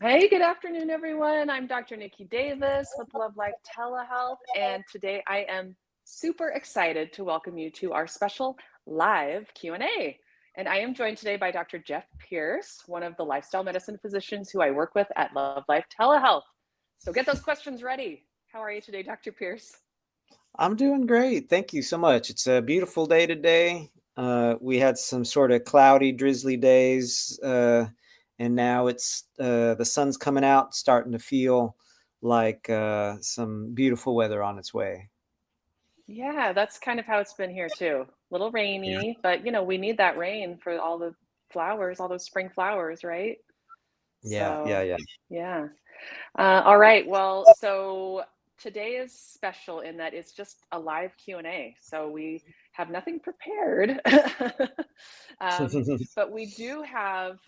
Hey, good afternoon, everyone. I'm Dr. Niki Davis with Love Life Telehealth, and today I am super excited to welcome you to our special live Q&A. And I am joined today by Dr. Jeff Pierce, one of the lifestyle medicine physicians who I work with at Love Life Telehealth. So get those questions ready. How are you today, Dr. Pierce? I'm doing great. Thank you so much. It's a beautiful day today. We had some sort of cloudy, drizzly days, and now the sun's coming out, starting to feel like some beautiful weather on its way. Yeah, that's kind of how it's been here too. A little Yeah, rainy, but we need that rain for all the flowers, all those spring flowers, right? yeah, yeah, So, yeah. yeah. All right. Well, so today is special in that it's just a live Q&A. So we have nothing prepared. um, but we do have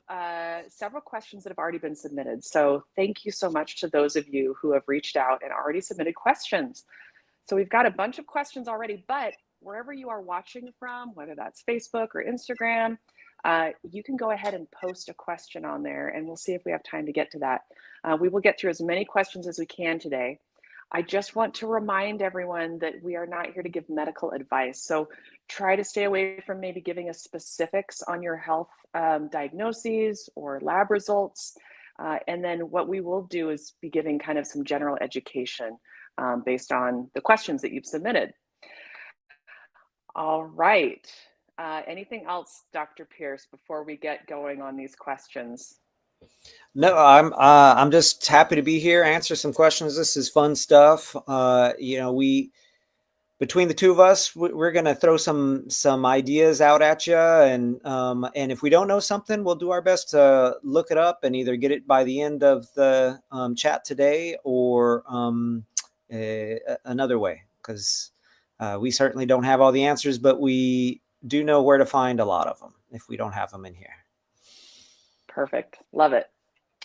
several questions that have already been submitted. So thank you so much to those of you who have reached out and already submitted questions. So we've got a bunch of questions already, but wherever you are watching from, whether that's Facebook or Instagram, you can go ahead and post a question on there, and we'll see if we have time to get to that. We will get through as many questions as we can today. I just want to remind everyone that we are not here to give medical advice. So try to stay away from maybe giving us specifics on your health diagnoses or lab results. And then what we will do is be giving kind of some general education based on the questions that you've submitted. All right. Anything else, Dr. Pierce, before we get going on these questions? No, I'm just happy to be here, answer some questions. This is fun stuff. We between the two of us, we're going to throw some ideas out at you, and if we don't know something, we'll do our best to look it up and either get it by the end of the chat today or another way, because we certainly don't have all the answers, but we do know where to find a lot of them if we don't have them in here. Perfect. Love it.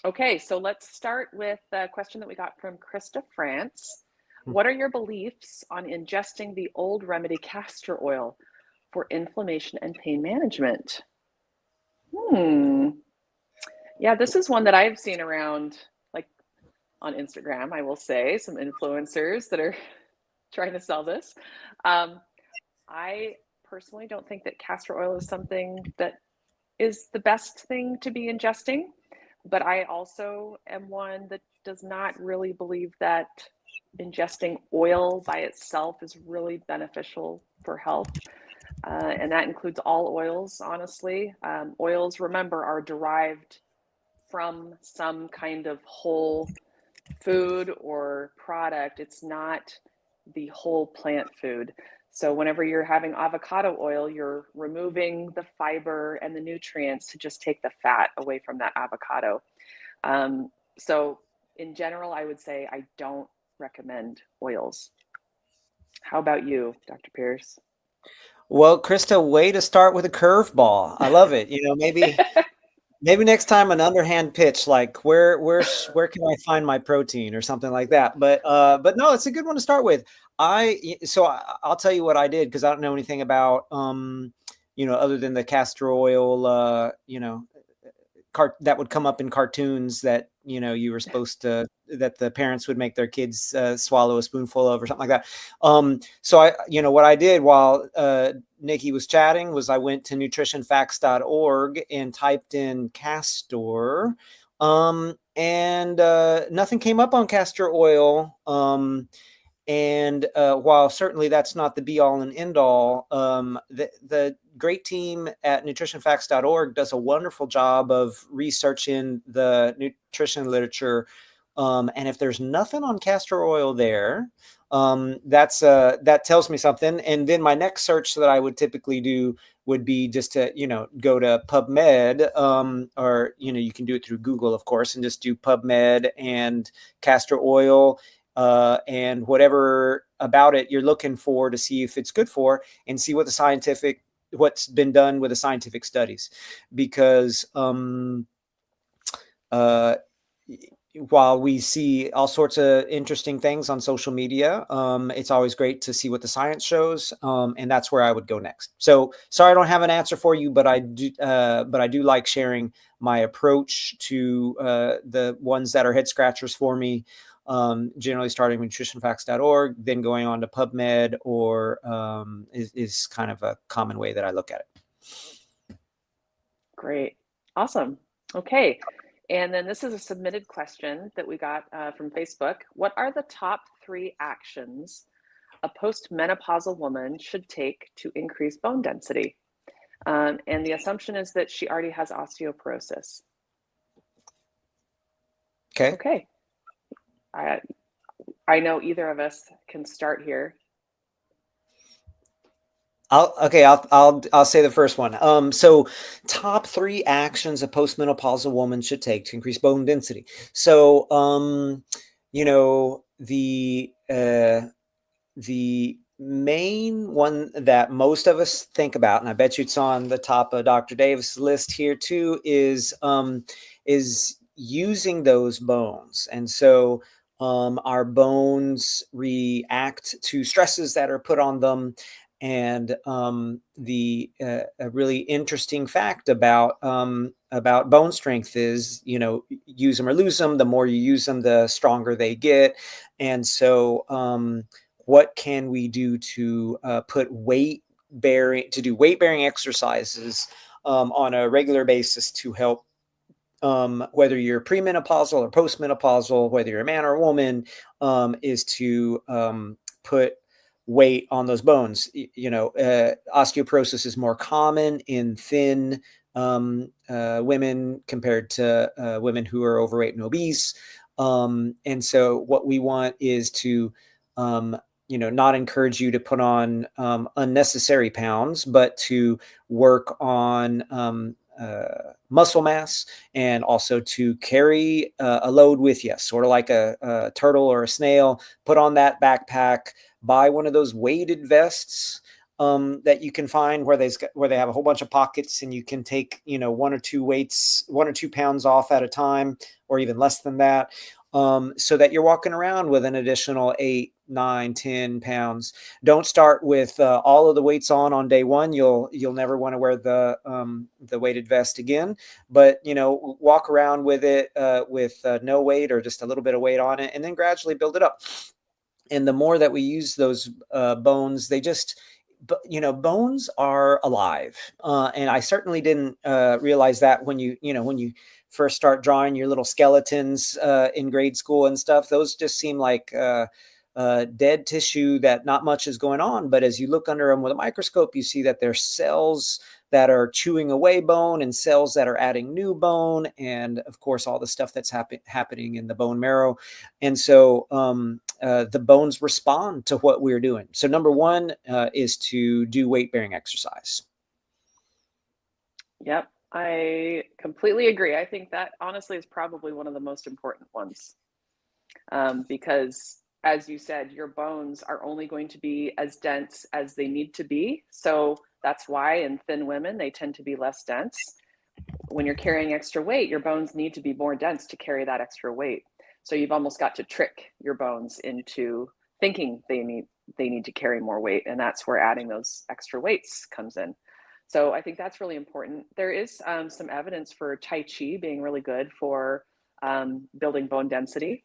Okay, so let's start with a question that we got from Krista France. What are your beliefs on ingesting the old remedy castor oil for inflammation and pain management? Hmm. Yeah, this is one that I've seen around, like on Instagram, I will say, some influencers that are trying to sell this. Um, I personally don't think that castor oil is something that is the best thing to be ingesting, but I also am one that does not really believe that ingesting oil by itself is really beneficial for health. And that includes all oils, honestly. Oils, remember, are derived from some kind of whole food or product. It's not the whole plant food. So whenever you're having avocado oil, you're removing the fiber and the nutrients to just take the fat away from that avocado. So in general, I would say I don't recommend oils. How about you, Dr. Pierce? Well, Krista, way to start with a curveball. I love it. Maybe next time an underhand pitch, like where can I find my protein or something like that. But no, it's a good one to start with. I'll tell you what I did, because I don't know anything about other than the castor oil that would come up in cartoons that you were supposed to, that the parents would make their kids swallow a spoonful of or something like that. So what I did while Nikki was chatting was I went to nutritionfacts.org and typed in castor, and nothing came up on castor oil. And while certainly that's not the be all and end all, the great team at nutritionfacts.org does a wonderful job of researching the nutrition literature. And if there's nothing on castor oil there, that tells me something. And then my next search that I would typically do would be just to go to PubMed, or you can do it through Google, of course, and just do PubMed and castor oil, and whatever about it you're looking for, to see if it's good for, and see what's been done with the scientific studies, because uh, while we see all sorts of interesting things on social media, it's always great to see what the science shows, and that's where I would go next. So sorry, I don't have an answer for you, but I do like sharing my approach to the ones that are head scratchers for me. Generally starting with nutritionfacts.org, then going on to PubMed, or is kind of a common way that I look at it. Great. Awesome. Okay. And then this is a submitted question that we got from Facebook. What are the top 3 actions a postmenopausal woman should take to increase bone density? And the assumption is that she already has osteoporosis. Okay. Okay. I know either of us can start here. I'll say the first one. So top 3 actions a postmenopausal woman should take to increase bone density. So, the main one that most of us think about, and I bet you it's on the top of Dr. Davis' list here too, is using those bones. And so our bones react to stresses that are put on them. And a really interesting fact about bone strength is, use them or lose them. The more you use them, the stronger they get. And so what can we do to do weight bearing exercises on a regular basis to help, whether you're premenopausal or postmenopausal, whether you're a man or a woman, is to put weight on those bones. Osteoporosis is more common in thin women compared to women who are overweight and obese. And so what we want is to not encourage you to put on unnecessary pounds, but to work on muscle mass, and also to carry a load with you, sort of like a turtle or a snail. Put on that backpack, buy one of those weighted vests that you can find where they have a whole bunch of pockets, and you can take 1 or 2 pounds off at a time, or even less than that, so that you're walking around with an additional 8, 9, 10 pounds. Don't start with all of the weights on day one. You'll never want to wear the weighted vest again. But walk around with it with no weight or just a little bit of weight on it, and then gradually build it up. And the more that we use those bones, bones are alive. And I certainly didn't realize that when you first start drawing your little skeletons in grade school and stuff. Those just seem like dead tissue that not much is going on. But as you look under them with a microscope, you see that there's cells that are chewing away bone and cells that are adding new bone, and of course all the stuff that's happening in the bone marrow. And so the bones respond to what we're doing. So number 1 is to do weight bearing exercise. Yep, I completely agree. I think that honestly is probably one of the most important ones, because as you said, your bones are only going to be as dense as they need to be. So that's why in thin women, they tend to be less dense. When you're carrying extra weight, your bones need to be more dense to carry that extra weight. So you've almost got to trick your bones into thinking they need to carry more weight. And that's where adding those extra weights comes in. So I think that's really important. There is some evidence for Tai Chi being really good for building bone density.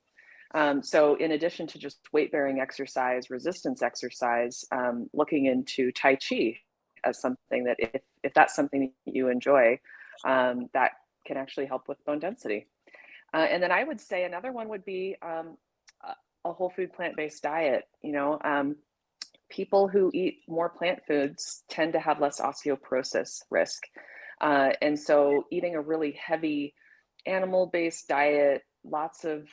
So in addition to just weight-bearing exercise, resistance exercise, looking into Tai Chi as something that if that's something you enjoy, that can actually help with bone density. And then I would say another one would be a whole food plant-based diet. People who eat more plant foods tend to have less osteoporosis risk. And so eating a really heavy animal-based diet, lots of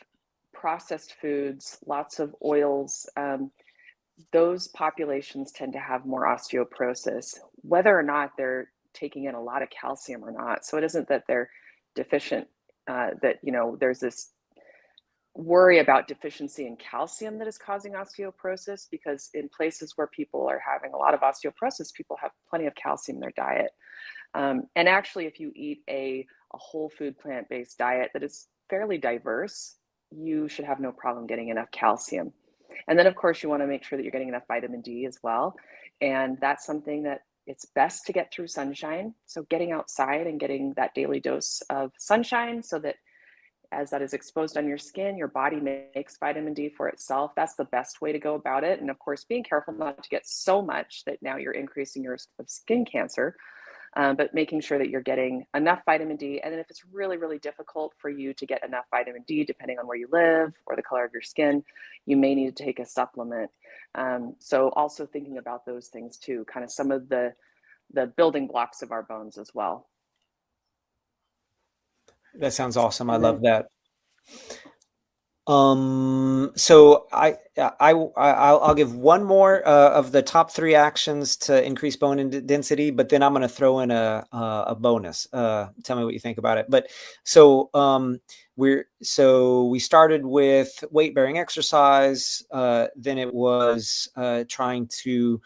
processed foods, lots of oils, those populations tend to have more osteoporosis, whether or not they're taking in a lot of calcium or not. So it isn't that they're deficient, that, there's this worry about deficiency in calcium that is causing osteoporosis, because in places where people are having a lot of osteoporosis, people have plenty of calcium in their diet. And actually, if you eat a whole food plant-based diet that is fairly diverse, you should have no problem getting enough calcium. And then, of course, you want to make sure that you're getting enough vitamin D as well. And that's something that it's best to get through sunshine. So, getting outside and getting that daily dose of sunshine so that as that is exposed on your skin, your body makes vitamin D for itself. That's the best way to go about it. And of course, being careful not to get so much that now you're increasing your risk of skin cancer, but making sure that you're getting enough vitamin D. And then if it's really, really difficult for you to get enough vitamin D, depending on where you live or the color of your skin, you may need to take a supplement. So also thinking about those things too, kind of some of the building blocks of our bones as well. That sounds awesome. I And love then that. So I'll give one more of the top 3 actions to increase bone density, but then I'm going to throw in a bonus. Tell me what you think about it. But so we started with weight bearing exercise. Then it was trying to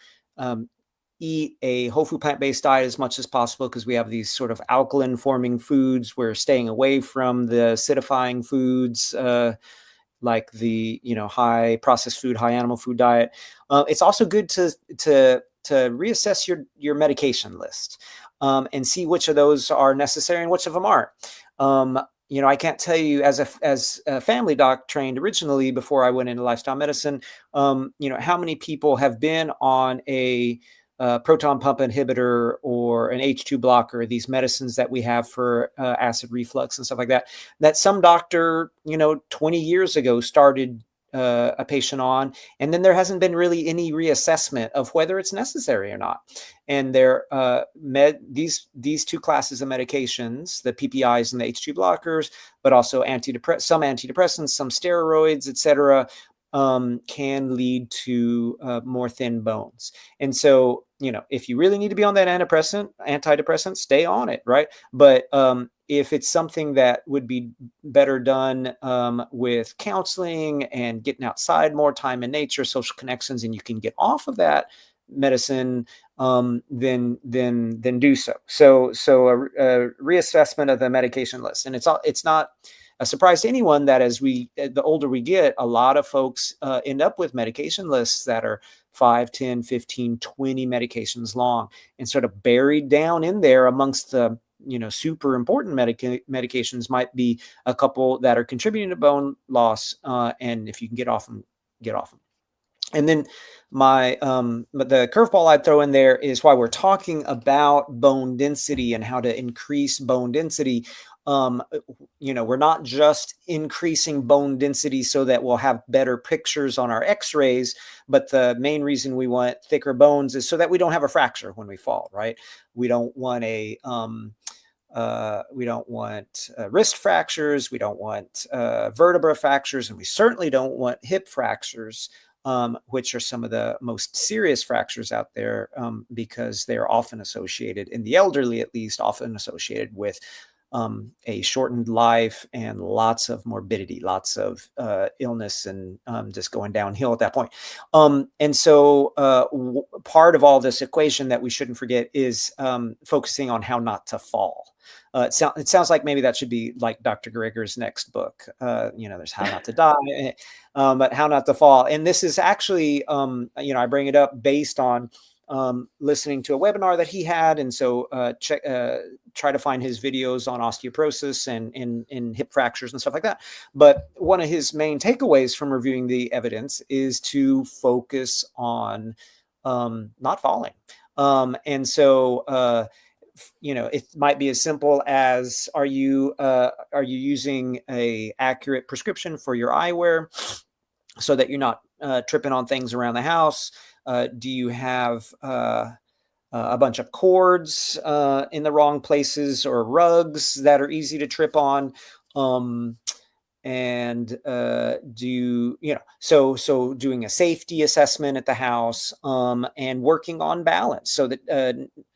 eat a whole food plant-based diet as much as possible, because we have these sort of alkaline forming foods. We're staying away from the acidifying foods, like the high processed food, high animal food diet. It's also good to reassess your medication list, and see which of those are necessary and which of them aren't. I can't tell you, as a family doc trained originally before I went into lifestyle medicine, how many people have been on a proton pump inhibitor or an H2 blocker, these medicines that we have for acid reflux and stuff like that, that some doctor, 20 years ago started a patient on, and then there hasn't been really any reassessment of whether it's necessary or not. And these 2 classes of medications, the PPIs and the H2 blockers, but also some antidepressants, some steroids, etc., can lead to more thin bones. And so, if you really need to be on that antidepressant, stay on it, right? But if it's something that would be better done with counseling and getting outside, more time in nature, social connections, and you can get off of that medicine, then do so. So a reassessment of the medication list, and it's not a surprise to anyone that the older we get, a lot of folks end up with medication lists that are 5, 10, 15, 20 medications long, and sort of buried down in there amongst the super important medications might be a couple that are contributing to bone loss, and if you can get off them, get off them. And then the curveball I'd throw in there is, why we're talking about bone density and how to increase bone density. We're not just increasing bone density so that we'll have better pictures on our x-rays, but the main reason we want thicker bones is so that we don't have a fracture when we fall, right? We don't want wrist fractures. We don't want vertebra fractures, and we certainly don't want hip fractures, which are some of the most serious fractures out there, because they're often associated, in the elderly at least, often associated with a shortened life and lots of morbidity, lots of illness, and just going downhill at that point. And so part of all this equation that we shouldn't forget is focusing on how not to fall. It sounds like maybe that should be like Dr. Greger's next book. There's How Not to Die, but How Not to Fall. And this is actually, I bring it up based on listening to a webinar that he had. And so try to find his videos on osteoporosis and hip fractures and stuff like that. But one of his main takeaways from reviewing the evidence is to focus on not falling. And so, it might be as simple as, are you using a accurate prescription for your eyewear so that you're not tripping on things around the house? Do you have a bunch of cords in the wrong places, or rugs that are easy to trip on? And so doing a safety assessment at the house, and working on balance, so that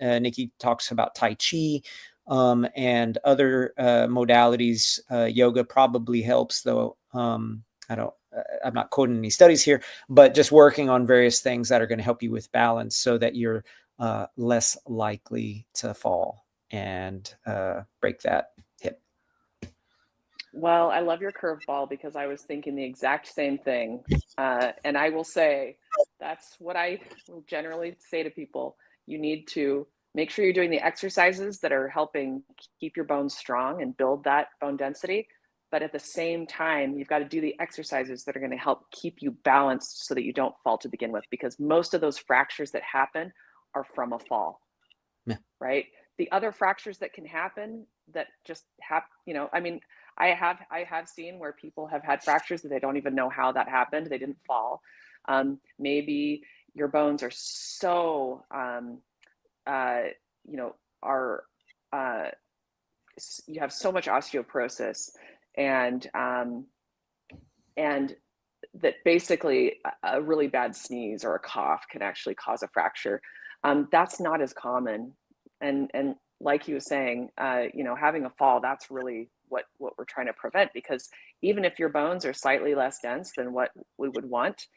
Niki talks about Tai Chi and other modalities. Yoga probably helps, though I'm not quoting any studies here, but just working on various things that are going to help you with balance, so that you're less likely to fall and break that hip. Well, I love your curveball because I was thinking the exact same thing. And I will say that's what I will generally say to people. You need to make sure you're doing the exercises that are helping keep your bones strong and build that bone density. But at the same time, you've got to do the exercises that are going to help keep you balanced so that you don't fall to begin with, because most of those fractures that happen are from a fall, Yeah. right? The other fractures that can happen that just happen, I mean, I have seen where people have had fractures that they don't even know how that happened. They didn't fall. Maybe your bones are so uh, you know are uh, you have so much osteoporosis, and and that basically a really bad sneeze or a cough can actually cause a fracture. That's not as common, and like he was saying, having a fall, that's really what we're trying to prevent, because even if your bones are slightly less dense than what we would want,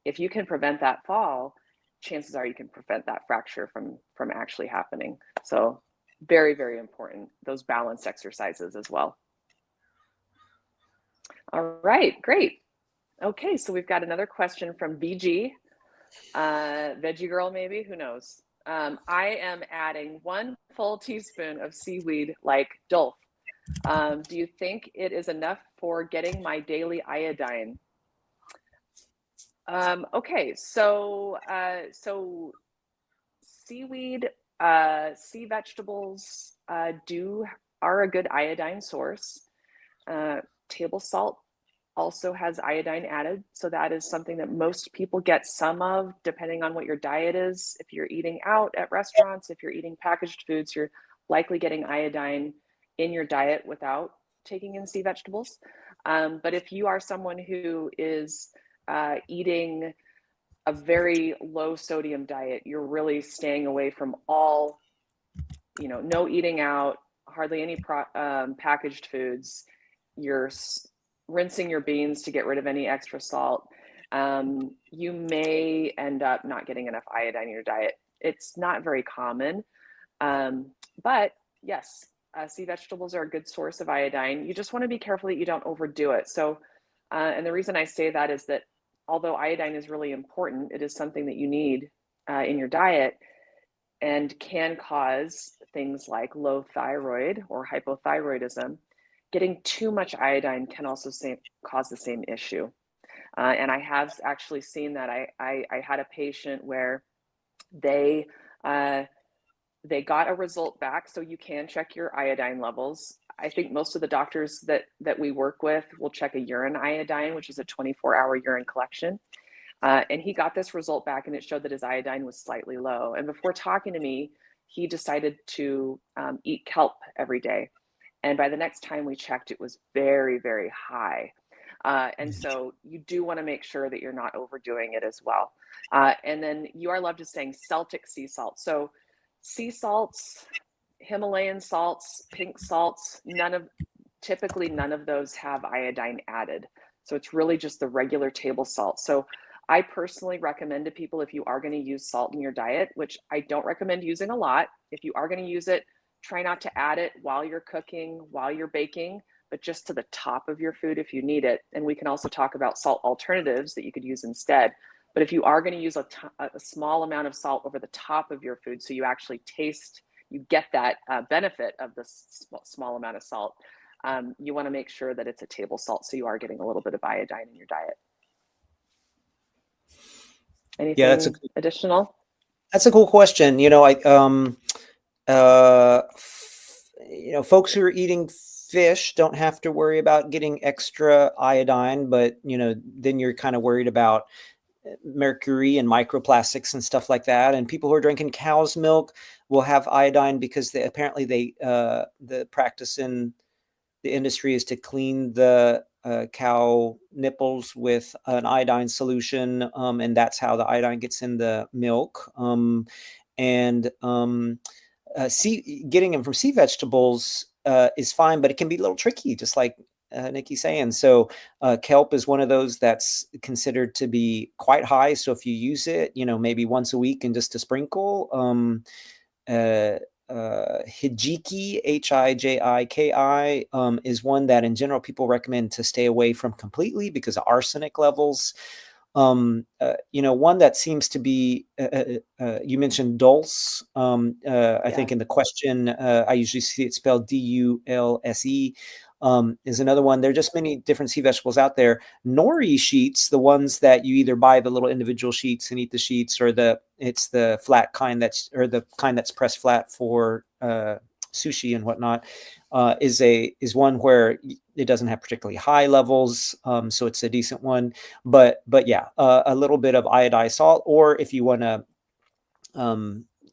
if you can prevent that fall, chances are you can prevent that fracture from actually happening. So very, very important, those balance exercises as well. All right, great. Okay, so we've got another question from BG, Veggie Girl, maybe, who knows? I am adding 1 full teaspoon of seaweed like Dulf. Do you think it is enough for getting my daily iodine? Okay, so seaweed, sea vegetables are a good iodine source. Table salt also has iodine added, so that is something that most people get some of, depending on what your diet is. If you're eating out at restaurants, if you're eating packaged foods, you're likely getting iodine in your diet without taking in sea vegetables. But if you are someone who is eating a very low sodium diet, you're really staying away from all, no eating out, hardly any packaged foods. You're rinsing your beans to get rid of any extra salt. You may end up not getting enough iodine in your diet. It's not very common, but yes, sea vegetables are a good source of iodine. You just want to be careful that you don't overdo it. So, and the reason I say that is that although iodine is really important, it is something that you need in your diet, and can cause things like low thyroid or hypothyroidism. Getting too much iodine can also cause the same issue. And I have actually seen that. I had a patient where they uh, they got a result back, so you can check your iodine levels. I think most of the doctors that we work with will check a urine iodine, which is a 24-hour urine collection. And he got this result back, and it showed that his iodine was slightly low. And before talking to me, he decided to eat kelp every day. And by the next time we checked, it was very, very high. And so you do want to make sure that you're not overdoing it as well. And then you are loved as saying Celtic sea salt. So sea salts, Himalayan salts, pink salts, typically none of those have iodine added. So it's really just the regular table salt. So I personally recommend to people, if you are going to use salt in your diet, which I don't recommend using a lot, if you are going to use it, try not to add it while you're cooking, while you're baking, but just to the top of your food if you need it. And we can also talk about salt alternatives that you could use instead. But if you are going to use a small amount of salt over the top of your food, so you actually you get that benefit of the small amount of salt, you want to make sure that it's a table salt, so you are getting a little bit of iodine in your diet. Anything additional? That's a cool question. Folks who are eating fish don't have to worry about getting extra iodine, but then you're kind of worried about mercury and microplastics and stuff like that. And people who are drinking cow's milk will have iodine because the practice in the industry is to clean the cow nipples with an iodine solution, and that's how the iodine gets in the milk. Getting them from sea vegetables is fine, but it can be a little tricky, just like Niki's saying. So kelp is one of those that's considered to be quite high. So if you use it, maybe once a week and just a sprinkle, Hijiki, Hijiki, is one that in general people recommend to stay away from completely because of arsenic levels. One that seems to be, you mentioned dulse. I think in the question, I usually see it spelled Dulse. Is another one. There are just many different sea vegetables out there. Nori sheets, the ones that you either buy the little individual sheets and eat the sheets, or it's the flat kind or the kind that's pressed flat for sushi and whatnot, is one where it doesn't have particularly high levels, so it's a decent one. But yeah, a little bit of iodized salt, or if you want to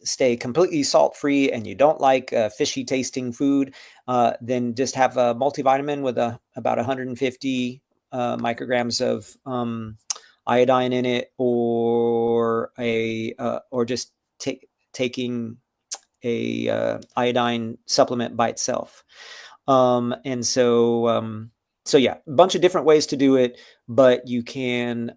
stay completely salt-free and you don't like fishy tasting food, then just have a multivitamin with about 150 micrograms of iodine in it, or just taking a iodine supplement by itself. So yeah, a bunch of different ways to do it, but you can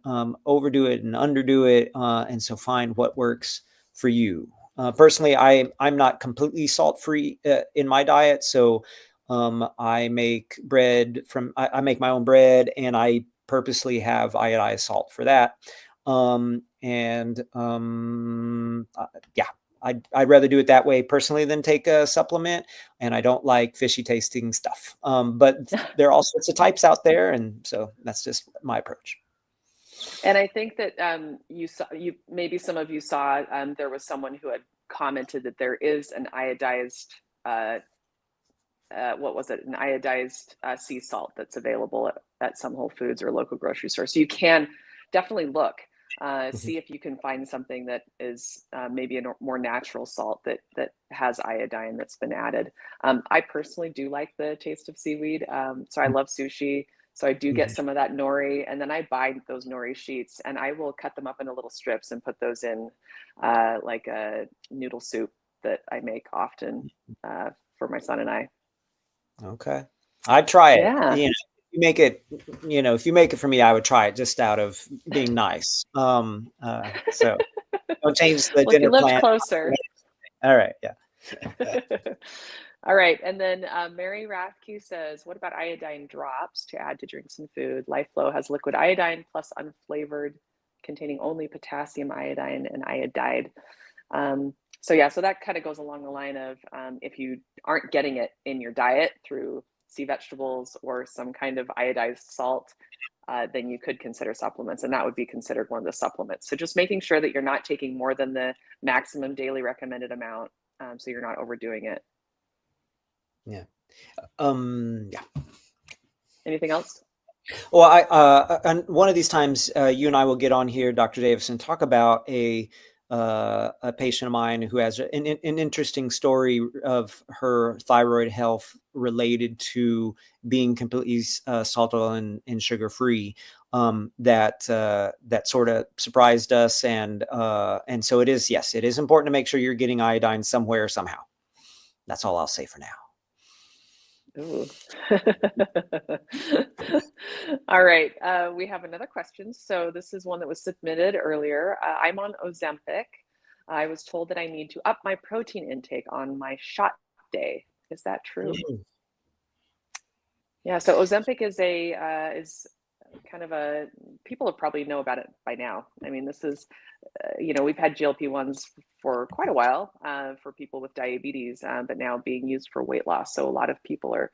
overdo it and underdo it, and so find what works for you. Personally, I'm not completely salt-free in my diet, so I make bread I make my own bread, and I purposely have iodized salt for that. Yeah, I'd rather do it that way personally than take a supplement, and I don't like fishy tasting stuff. But there are all sorts of types out there, and so that's just my approach. And I think that maybe some of you saw, there was someone who had commented that there is an iodized, what was it? An iodized sea salt that's available at some Whole Foods or local grocery store. So you can definitely look, see if you can find something that is maybe a more natural salt that has iodine that's been added. I personally do like the taste of seaweed. So I love sushi. So I do get some of that nori, and then I buy those nori sheets, and I will cut them up into little strips and put those in like a noodle soup that I make often for my son and I. Okay, I'd try it. Yeah. If you make it for me, I would try it just out of being nice. So don't change the Well, if you dinner lived plan. closer. All right, yeah. All right. And then Mary Rathke says, what about iodine drops to add to drinks and food? LifeFlow has liquid iodine plus unflavored, containing only potassium iodine and iodide. So yeah, so that kind of goes along the line of if you aren't getting it in your diet through sea vegetables or some kind of iodized salt, then you could consider supplements, and that would be considered one of the supplements. So just making sure that you're not taking more than the maximum daily recommended amount, so you're not overdoing it. Yeah. Yeah. Anything else? Well, and one of these times, you and I will get on here, Dr. Davis, and talk about a patient of mine who has an interesting story of her thyroid health related to being completely salt, oil, and sugar free. That sort of surprised us, and so it is. Yes, it is important to make sure you're getting iodine somewhere, somehow. That's all I'll say for now. Ooh. All right. We have another question. So this is one that was submitted earlier. I'm on Ozempic. I was told that I need to up my protein intake on my shot day. Is that true? Yeah. So Ozempic is kind of people have probably know about it by now. I mean, this is we've had GLP-1s for quite a while for people with diabetes, but now being used for weight loss. So a lot of people are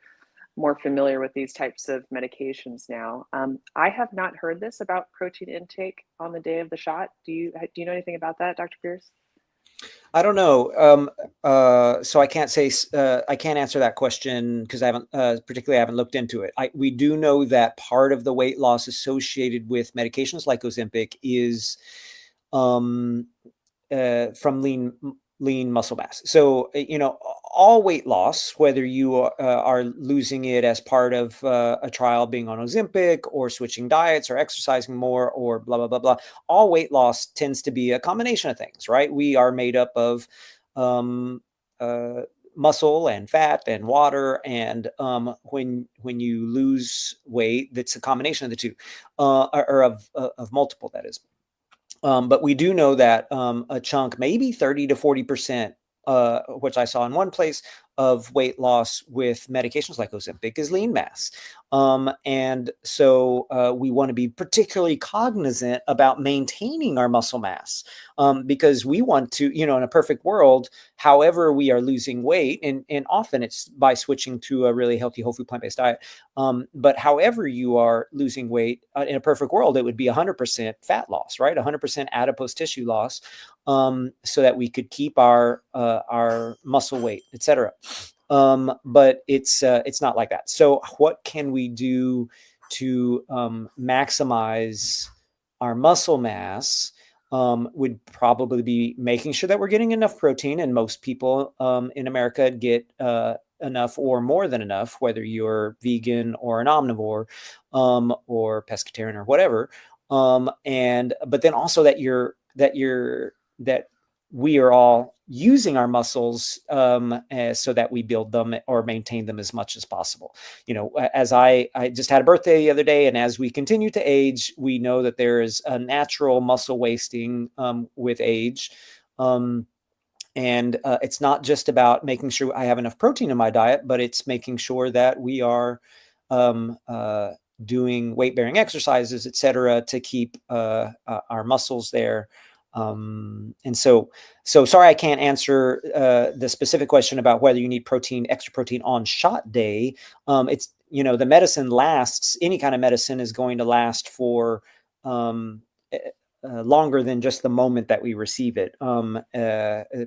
more familiar with these types of medications now. I have not heard this about protein intake on the day of the shot. Do you know anything about that, Dr. Pierce? I don't know. So I can't say I can't answer that question because I haven't looked into it. We do know that part of the weight loss associated with medications like Ozempic is from lean muscle mass. So all weight loss, whether you are losing it as part of a trial being on Ozempic or switching diets or exercising more or blah, blah, blah, blah, all weight loss tends to be a combination of things, right? We are made up of muscle and fat and water. And when you lose weight, that's a combination of the two, or of multiple, that is. But we do know that a chunk, maybe 30 to 40% which I saw in one place, of weight loss with medications like Ozempic is lean mass. And so we want to be particularly cognizant about maintaining our muscle mass, because we want to, in a perfect world, however we are losing weight, and often it's by switching to a really healthy, whole food, plant-based diet. But however you are losing weight, in a perfect world, it would be 100% fat loss, right? 100% adipose tissue loss, so that we could keep our muscle weight, etc. But it's not like that. So what can we do to maximize our muscle mass? Would probably be making sure that we're getting enough protein, and most people in America get enough or more than enough, whether you're vegan or an omnivore, or pescatarian or whatever. But then also that we are all using our muscles so that we build them or maintain them as much as possible. As I just had a birthday the other day, and as we continue to age, we know that there is a natural muscle wasting with age. And it's not just about making sure I have enough protein in my diet, but it's making sure that we are doing weight-bearing exercises, et cetera, to keep our muscles there. And so sorry, I can't answer the specific question about whether you need extra protein on shot day. It's, the medicine lasts, any kind of medicine is going to last for longer than just the moment that we receive it,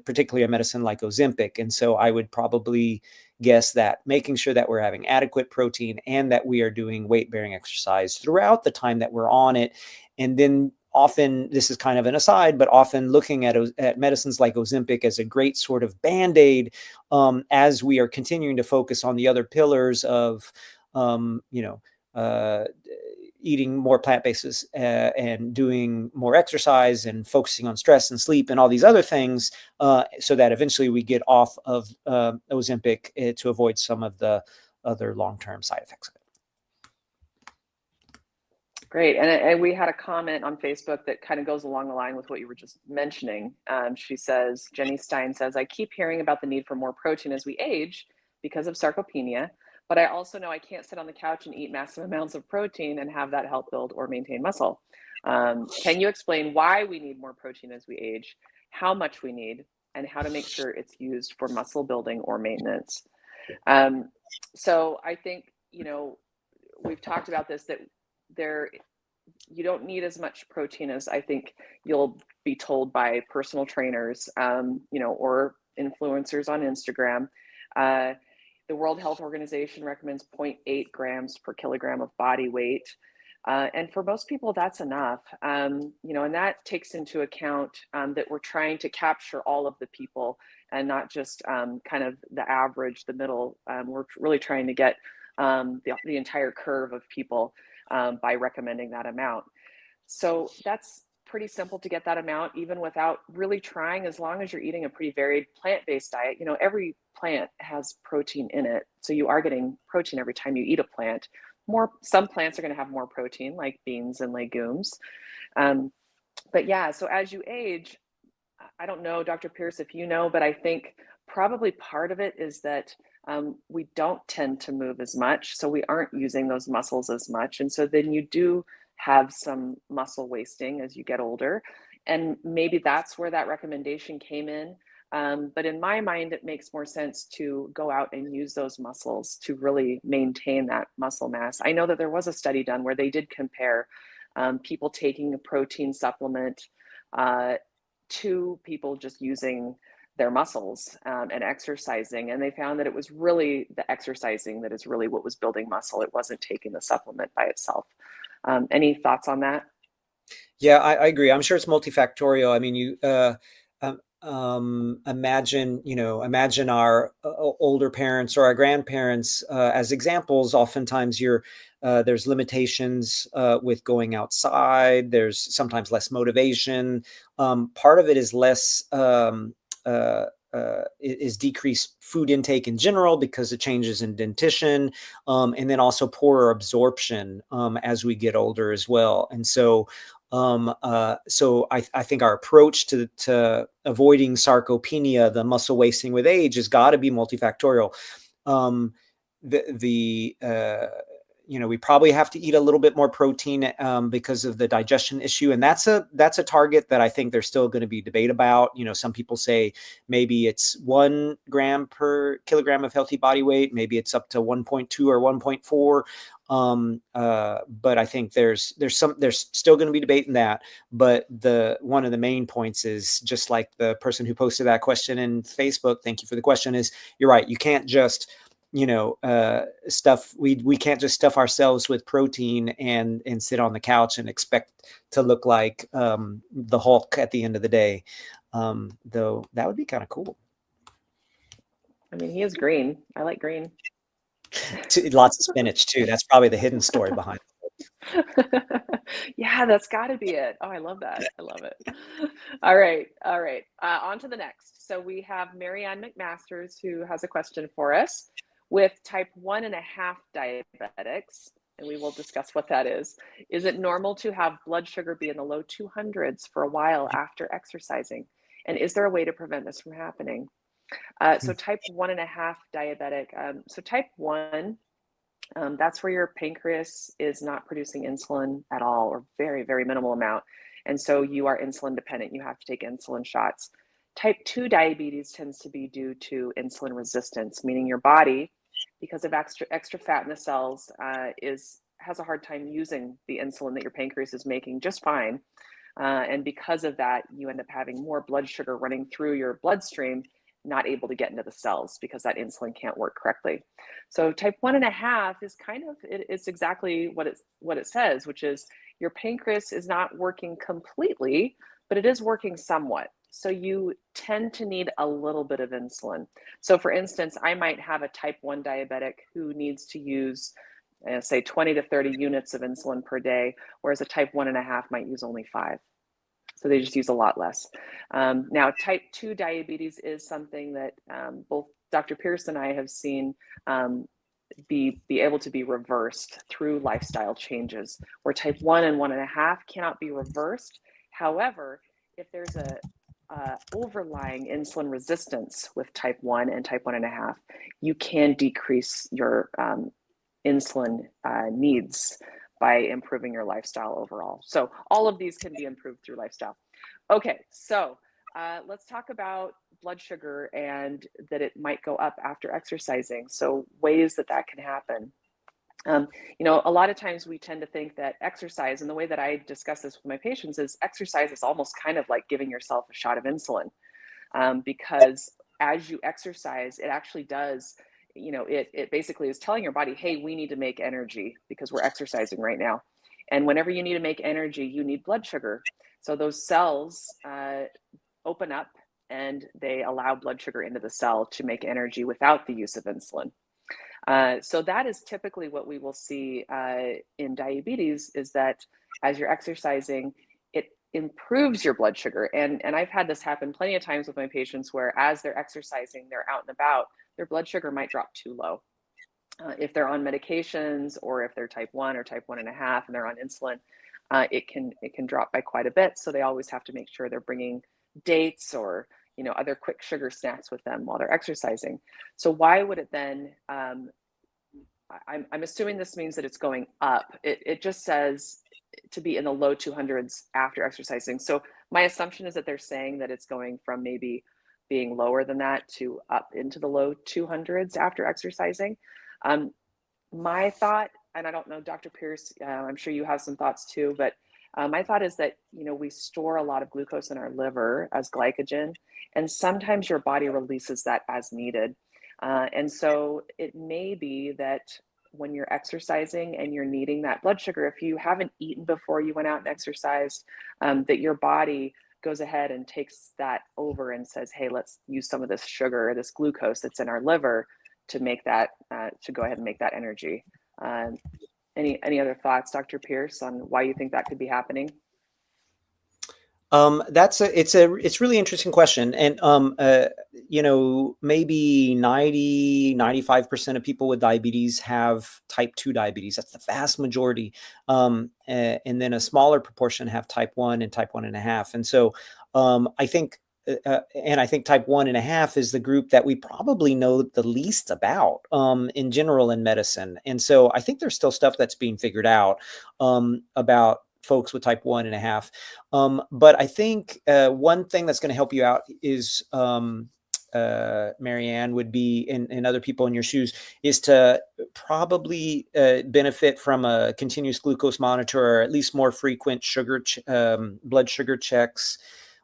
particularly a medicine like Ozempic. And so I would probably guess that making sure that we're having adequate protein and that we are doing weight-bearing exercise throughout the time that we're on it. And then often, this is kind of an aside, but often looking at medicines like Ozempic as a great sort of Band-Aid, as we are continuing to focus on the other pillars of, eating more plant-based and doing more exercise and focusing on stress and sleep and all these other things, so that eventually we get off of Ozempic to avoid some of the other long-term side effects of it. Great. And we had a comment on Facebook that kind of goes along the line with what you were just mentioning. She says, Jenny Stein says, I keep hearing about the need for more protein as we age because of sarcopenia, but I also know I can't sit on the couch and eat massive amounts of protein and have that help build or maintain muscle. Can you explain why we need more protein as we age, how much we need, and how to make sure it's used for muscle building or maintenance? So I think, we've talked about this, that you don't need as much protein as I think you'll be told by personal trainers, or influencers on Instagram. The World Health Organization recommends 0.8 grams per kilogram of body weight. And for most people, that's enough. And that takes into account that we're trying to capture all of the people and not just kind of the average, the middle. We're really trying to get the entire curve of people by recommending that amount. So that's pretty simple to get that amount, even without really trying, as long as you're eating a pretty varied plant-based diet. Every plant has protein in it. So you are getting protein every time you eat a plant. Some plants are going to have more protein, like beans and legumes. But yeah, so as you age, I don't know, Dr. Pierce, if you know, but I think probably part of it is that we don't tend to move as much. So we aren't using those muscles as much. And so then you do have some muscle wasting as you get older. And maybe that's where that recommendation came in. But in my mind, it makes more sense to go out and use those muscles to really maintain that muscle mass. I know that there was a study done where they did compare people taking a protein supplement to people just using their muscles and exercising. And they found that it was really the exercising that is really what was building muscle. It wasn't taking the supplement by itself. Any thoughts on that? Yeah, I agree. I'm sure it's multifactorial. I mean, you imagine our older parents or our grandparents as examples. Oftentimes there's limitations with going outside. There's sometimes less motivation. Part of it is less is decreased food intake in general because of changes in dentition, and then also poorer absorption as we get older as well. And so So I think our approach to avoiding sarcopenia, the muscle wasting with age, has got to be multifactorial. We probably have to eat a little bit more protein because of the digestion issue, and that's a target that I think there's still going to be debate about. Some people say maybe it's 1 gram per kilogram of healthy body weight, maybe it's up to 1.2 or 1.4. But I think there's still going to be debate in that. But one of the main points is, just like the person who posted that question in Facebook, thank you for the question, is you're right. You can't just we can't just stuff ourselves with protein and sit on the couch and expect to look like the Hulk at the end of the day. Though that would be kind of cool. I mean, he is green. I like green. Lots of spinach too. That's probably the hidden story behind it. Yeah, that's got to be it. Oh, I love that. I love it. All right. On to the next. So we have Marianne McMasters, who has a question for us. With type 1.5 diabetics, and we will discuss what that is it normal to have blood sugar be in the low 200s for a while after exercising? And is there a way to prevent this from happening? So type 1.5 diabetic. So type 1, that's where your pancreas is not producing insulin at all, or very, very minimal amount. And so you are insulin dependent. You have to take insulin shots. Type 2 diabetes tends to be due to insulin resistance, meaning your body, because of extra fat in the cells, has a hard time using the insulin that your pancreas is making just fine. And because of that, you end up having more blood sugar running through your bloodstream, not able to get into the cells because that insulin can't work correctly. So type 1.5 is it's exactly what it says, which is your pancreas is not working completely, but it is working somewhat. So you tend to need a little bit of insulin. So for instance, I might have a type 1 diabetic who needs to use say 20 to 30 units of insulin per day, whereas a type 1.5 might use only 5. So they just use a lot less. Now, type 2 diabetes is something that both Dr. Pierce and I have seen be able to be reversed through lifestyle changes, where type 1 and 1.5 cannot be reversed. However, if there's a overlying insulin resistance with type 1 and type 1.5, you can decrease your insulin needs by improving your lifestyle overall. So all of these can be improved through lifestyle. Okay, so let's talk about blood sugar and that it might go up after exercising. So ways that can happen. A lot of times we tend to think that exercise, and the way that I discuss this with my patients, is exercise is almost kind of like giving yourself a shot of insulin, because as you exercise, it actually does, it basically is telling your body, hey, we need to make energy because we're exercising right now. And whenever you need to make energy, you need blood sugar. So those cells open up and they allow blood sugar into the cell to make energy without the use of insulin. So that is typically what we will see in diabetes, is that as you're exercising, it improves your blood sugar. And I've had this happen plenty of times with my patients, where as they're exercising, they're out and about, their blood sugar might drop too low. If they're on medications, or if they're type 1 or type 1.5 and they're on insulin, it can drop by quite a bit. So they always have to make sure they're bringing dates or other quick sugar snacks with them while they're exercising. So why would it then? I'm assuming this means that it's going up. It just says to be in the low 200s after exercising. So my assumption is that they're saying that it's going from maybe being lower than that to up into the low 200s after exercising. My thought, and I don't know, Dr. Pierce, I'm sure you have some thoughts too, but my thought is that, we store a lot of glucose in our liver as glycogen, and sometimes your body releases that as needed. And so it may be that when you're exercising and you're needing that blood sugar, if you haven't eaten before you went out and exercised, that your body goes ahead and takes that over and says, hey, let's use some of this sugar, this glucose that's in our liver, to make that, to go ahead and make that energy. Any other thoughts, Dr. Pierce, on why you think that could be happening? It's really interesting question. And, maybe 95% of people with diabetes have type 2 diabetes. That's the vast majority. And then a smaller proportion have type 1 and type 1.5. And so, I think, and I think type 1.5 is the group that we probably know the least about, in general in medicine. And so I think there's still stuff that's being figured out, about folks with type 1.5. But I think, one thing that's going to help you out is, Marianne, would be, and other people in your shoes, is to probably, benefit from a continuous glucose monitor, or at least more frequent blood sugar checks,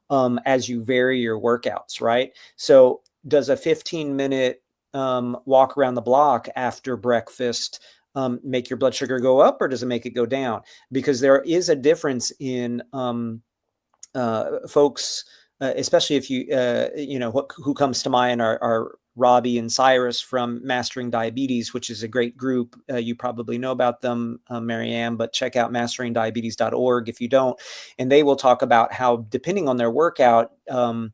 as you vary your workouts, right? So does a 15-minute, walk around the block after breakfast, make your blood sugar go up, or does it make it go down? Because there is a difference in, folks, especially if who comes to mind are Robbie and Cyrus from Mastering Diabetes, which is a great group. You probably know about them, Marianne, but check out masteringdiabetes.org if you don't. And they will talk about how, depending on their workout, their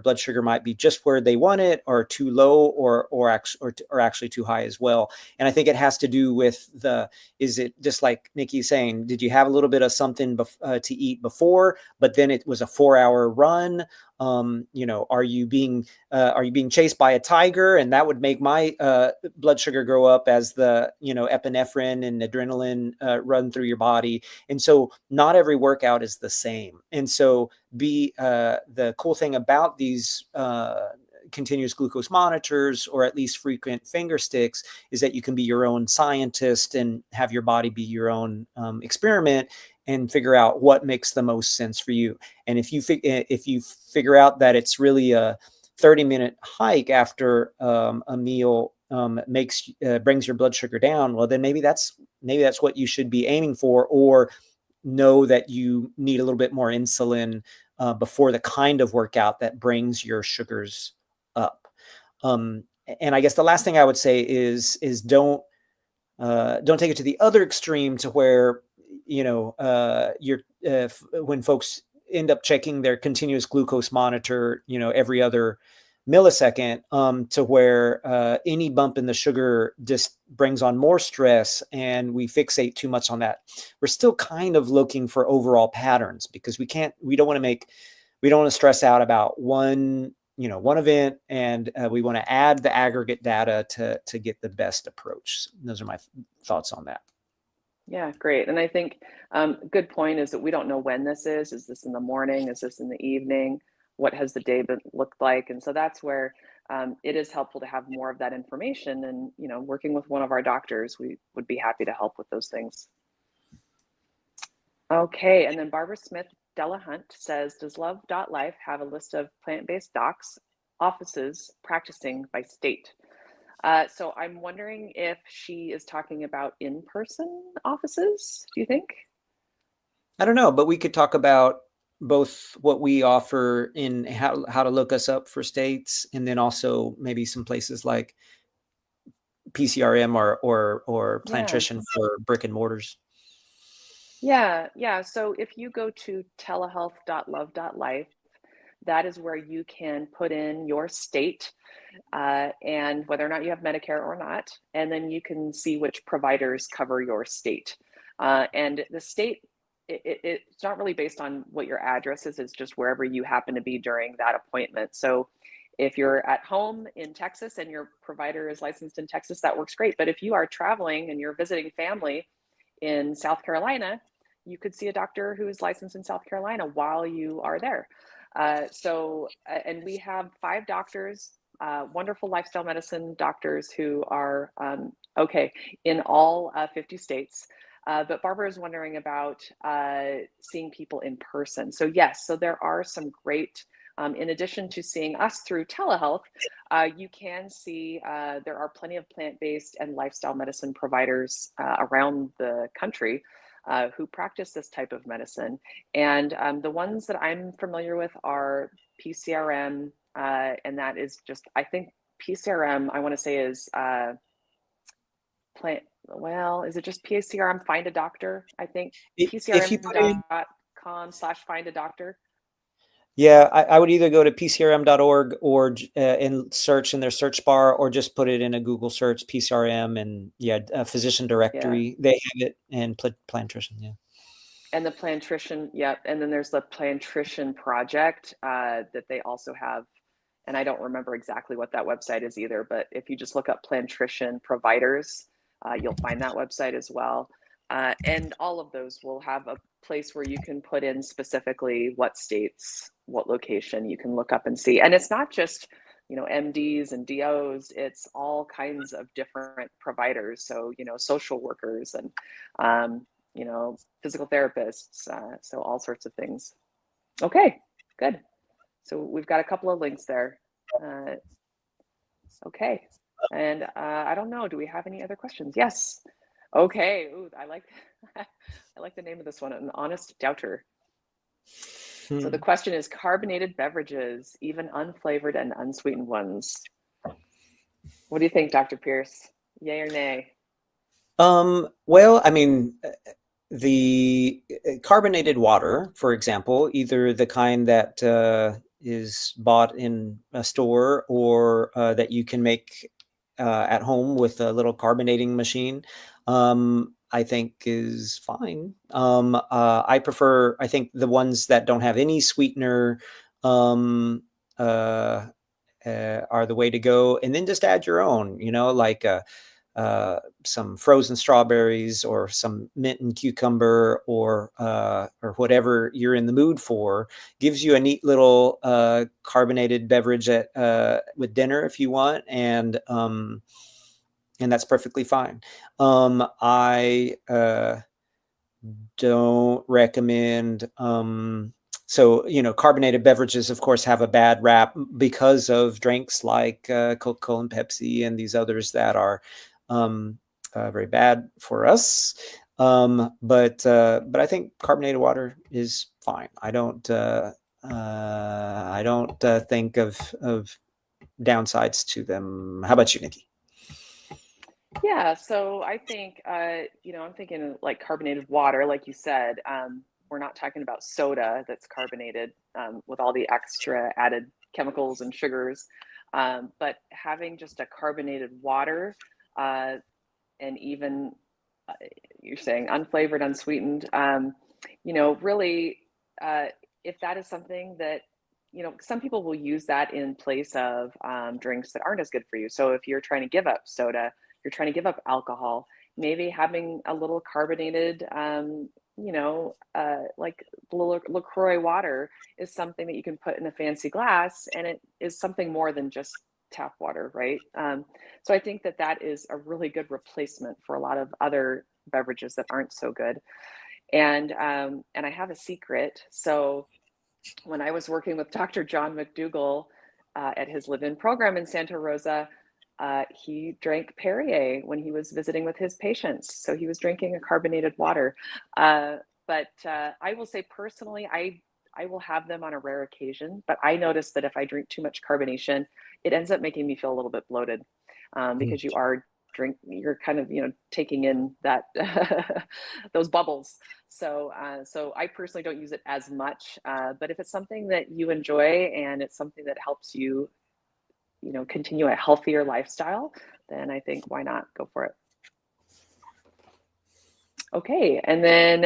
blood sugar might be just where they want it, or too low, or actually too high as well. And I think it has to do with is it just like Nikki's saying, did you have a little bit of something to eat before, but then it was a 4-hour run? Are you being chased by a tiger, and that would make my blood sugar go up as the epinephrine and adrenaline run through your body. And so not every workout is the same. And so the cool thing about these continuous glucose monitors, or at least frequent finger sticks, is that you can be your own scientist and have your body be your own experiment, and figure out what makes the most sense for you. And if you figure out that it's really a 30-minute hike after a meal, brings your blood sugar down, well, then maybe that's what you should be aiming for, or know that you need a little bit more insulin before the kind of workout that brings your sugars up. And I guess the last thing I would say is don't take it to the other extreme, to where when folks end up checking their continuous glucose monitor every other millisecond, to where any bump in the sugar just brings on more stress, and we fixate too much on that. We're still kind of looking for overall patterns, because we don't want to stress out about one event, and we want to add the aggregate data to get the best approach. Those are my thoughts on that. Yeah, great. And I think good point is that we don't know when this is. Is this in the morning? Is this in the evening? What has the day been looked like? And so that's where it is helpful to have more of that information. And working with one of our doctors, we would be happy to help with those things. Okay, and then Barbara Smith Delahunt says, does love.life have a list of plant-based docs offices practicing by state? So I'm wondering if she is talking about in-person offices, do you think? I don't know, but we could talk about both what we offer in how to look us up for states, and then also maybe some places like PCRM or Yeah. Plantrition for brick and mortars. Yeah. So if you go to telehealth.love.life, that is where you can put in your state and whether or not you have Medicare or not, and then you can see which providers cover your state. And the state, it's not really based on what your address is, it's just wherever you happen to be during that appointment. So if you're at home in Texas and your provider is licensed in Texas, that works great. But if you are traveling and you're visiting family in South Carolina, you could see a doctor who is licensed in South Carolina while you are there. And we have 5 doctors, wonderful lifestyle medicine doctors who are in all 50 states. But Barbara is wondering about seeing people in person. So yes, so there are some great, in addition to seeing us through telehealth, you can see there are plenty of plant-based and lifestyle medicine providers around the country who practice this type of medicine. And the ones that I'm familiar with are PCRM, and that is just, I think PCRM, I want to say is is it just PCRM Find a Doctor? I think If you PCRM put in dot pcrm.com/find-a-doctor? Yeah, I would either go to pcrm.org or and search in their search bar, or just put it in a Google search, PCRM, and a physician Yeah. directory. They have it, and Plantrition. Yeah. And the Plantrition, yep. And then there's the Plantrition project that they also have. And I don't remember exactly what that website is either, but if you just look up Plantrition providers, you'll find that website as well. And all of those will have a place where you can put in specifically what states, what location you can look up and see. And it's not just, MDs and DOs, it's all kinds of different providers. So, social workers and, physical therapists, so all sorts of things. Okay, good. So we've got a couple of links there. Okay, and I don't know, do we have any other questions? Yes. Okay. Ooh, I like I like the name of this one, an honest doubter. So the question is carbonated beverages, even unflavored and unsweetened ones. What do you think, Dr. Pierce? Yay or nay? Well, I mean, the carbonated water, for example, either the kind that is bought in a store, or that you can make at home with a little carbonating machine, I think is fine. I think the ones that don't have any sweetener um, are the way to go. And then just add your own, like some frozen strawberries, or some mint and cucumber, or whatever you're in the mood for. Gives you a neat little carbonated beverage with dinner if you want, and that's perfectly fine. I don't recommend carbonated beverages, of course, have a bad rap because of drinks like Coca-Cola and Pepsi and these others that are very bad for us. But I think carbonated water is fine. I don't think of downsides to them. How about you, Nikki? Yeah, so I think, I'm thinking like carbonated water, like you said. We're not talking about soda that's carbonated with all the extra added chemicals and sugars, but having just a carbonated water, and even you're saying unflavored, unsweetened, really, uh, if that is something that, some people will use that in place of drinks that aren't as good for you. So if you're trying to give up soda, you're trying to give up alcohol, maybe having a little carbonated, like LaCroix water is something that you can put in a fancy glass, and it is something more than just tap water, right? So I think that that is a really good replacement for a lot of other beverages that aren't so good. And I have a secret. So when I was working with Dr. John McDougall at his live-in program in Santa Rosa, he drank Perrier when he was visiting with his patients. So he was drinking a carbonated water. But I will say personally, I will have them on a rare occasion, but I notice that if I drink too much carbonation, it ends up making me feel a little bit bloated, because you're kind of, taking in that those bubbles. So I personally don't use it as much, but if it's something that you enjoy and it's something that helps you, continue a healthier lifestyle, then I think why not go for it. Okay, and then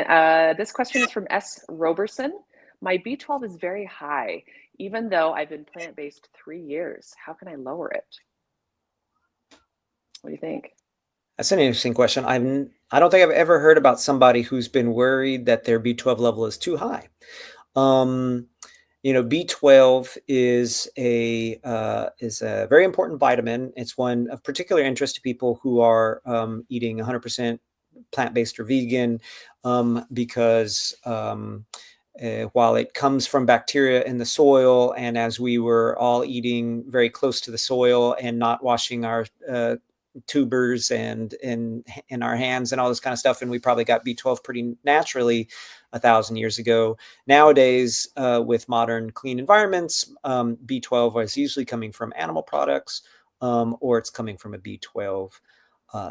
this question is from S. Roberson. My B12 is very high, even though I've been plant-based 3 years. How can I lower it? What do you think? That's an interesting question. I don't think I've ever heard about somebody who's been worried that their B12 level is too high. B12 is a very important vitamin. It's one of particular interest to people who are eating 100% plant-based or vegan, because while it comes from bacteria in the soil, and as we were all eating very close to the soil and not washing our tubers and in our hands and all this kind of stuff, and we probably got B12 pretty naturally 1,000 years ago. Nowadays, with modern clean environments, B12 is usually coming from animal products, or it's coming from a B12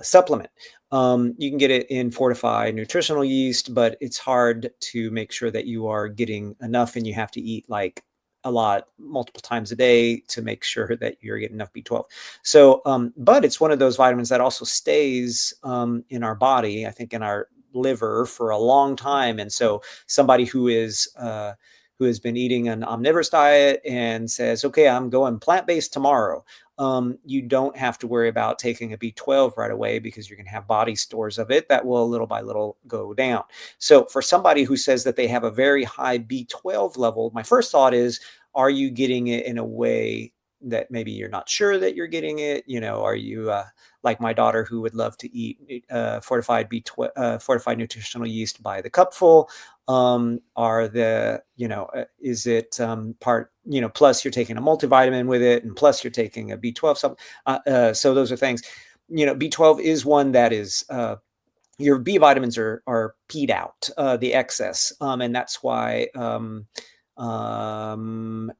supplement. You can get it in fortified nutritional yeast, but it's hard to make sure that you are getting enough, and you have to eat like a lot multiple times a day to make sure that you're getting enough B12. So, but it's one of those vitamins that also stays in our body, I think in our liver for a long time. And so somebody who has been eating an omnivorous diet and says, okay, I'm going plant-based tomorrow, you don't have to worry about taking a B12 right away, because you're going to have body stores of it that will little by little go down. So for somebody who says that they have a very high B12 level, my first thought is, are you getting it in a way that maybe you're not sure that you're getting it? Are you like my daughter, who would love to eat fortified B12, fortified nutritional yeast by the cupful? Is it part, plus you're taking a multivitamin with it, and plus you're taking a B12 supplement. So those are things. B12 is one that is your B vitamins are peed out, the excess, and that's why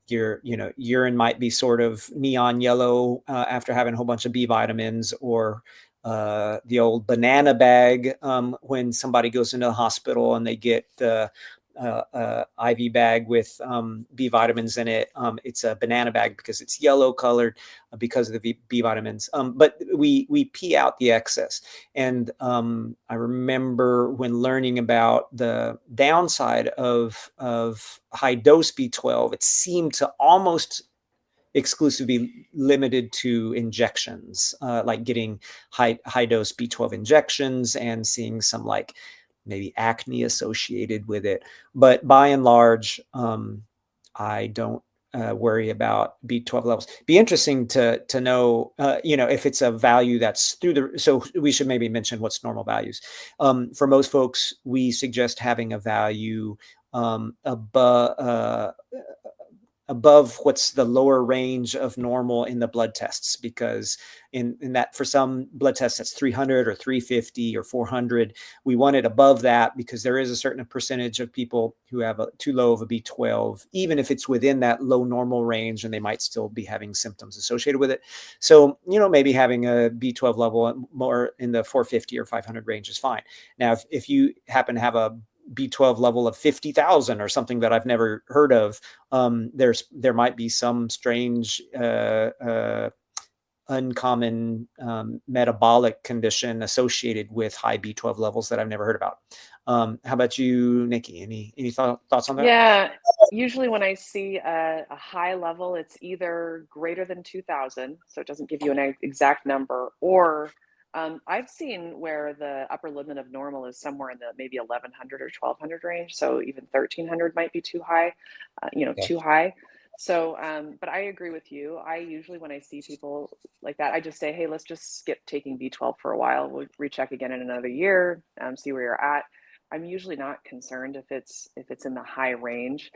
your urine might be sort of neon yellow after having a whole bunch of B vitamins, or the old banana bag when somebody goes into the hospital and they get IV bag with B vitamins in it. It's a banana bag because it's yellow colored because of the B vitamins. But we pee out the excess. And I remember when learning about the downside of high dose B12, it seemed to almost exclusively limited to injections, like getting high dose B12 injections and seeing some like maybe acne associated with it. But by and large, I don't worry about B12 levels. Be interesting to know, if it's a value that's through the. So we should maybe mention what's normal values. For most folks, we suggest having a value above what's the lower range of normal in the blood tests, because in that, for some blood tests, that's 300 or 350 or 400. We want it above that because there is a certain percentage of people who have too low of a B12, even if it's within that low normal range, and they might still be having symptoms associated with it. So, maybe having a B12 level more in the 450 or 500 range is fine. Now, if you happen to have a B12 level of 50,000 or something that I've never heard of, there might be some strange uncommon metabolic condition associated with high B12 levels that I've never heard about. How about you, Nikki? Any thoughts on that? Yeah, usually when I see a high level, it's either greater than 2,000, so it doesn't give you an exact number, or I've seen where the upper limit of normal is somewhere in the maybe 1,100 or 1,200 range, so even 1,300 might be too high, Yeah. too high. So, but I agree with you. I usually, when I see people like that, I just say, hey, let's just skip taking B12 for a while. We'll recheck again in another year, see where you're at. I'm usually not concerned if it's in the high range,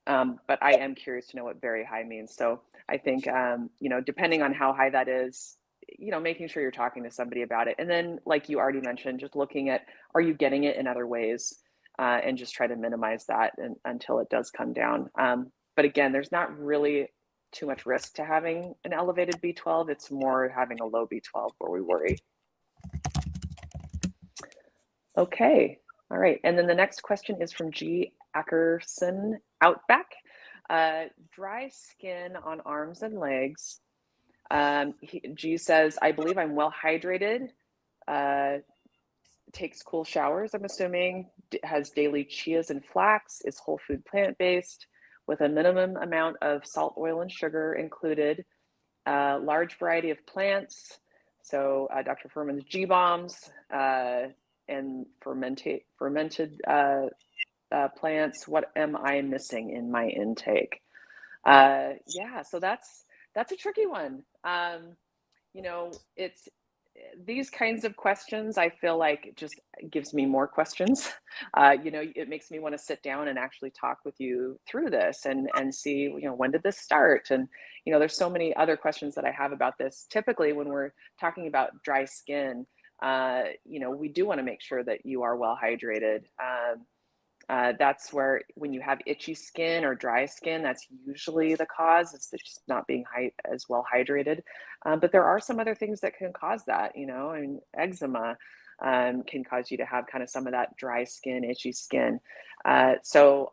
but I am curious to know what very high means. So I think depending on how high that is, making sure you're talking to somebody about it, and then like you already mentioned, just looking at, are you getting it in other ways, and just try to minimize that until it does come down. But again, there's not really too much risk to having an elevated B12. It's more having a low B12 where we worry. Okay. All right. And then the next question is from G. Ackerson Outback. Dry skin on arms and legs. G says, I believe I'm well hydrated, takes cool showers, I'm assuming, has daily chias and flax, is whole food plant-based with a minimum amount of salt, oil, and sugar included, large variety of plants. So Dr. Furman's G-bombs, and fermented plants. What am I missing in my intake? Yeah, so that's a tricky one. It's these kinds of questions, I feel like it just gives me more questions. It makes me want to sit down and actually talk with you through this and see, when did this start? And, there's so many other questions that I have about this. Typically, when we're talking about dry skin, we do want to make sure that you are well hydrated. That's where when you have itchy skin or dry skin, that's usually the cause. It's just not being as well hydrated. But there are some other things that can cause that, and eczema can cause you to have kind of some of that dry skin, itchy skin. So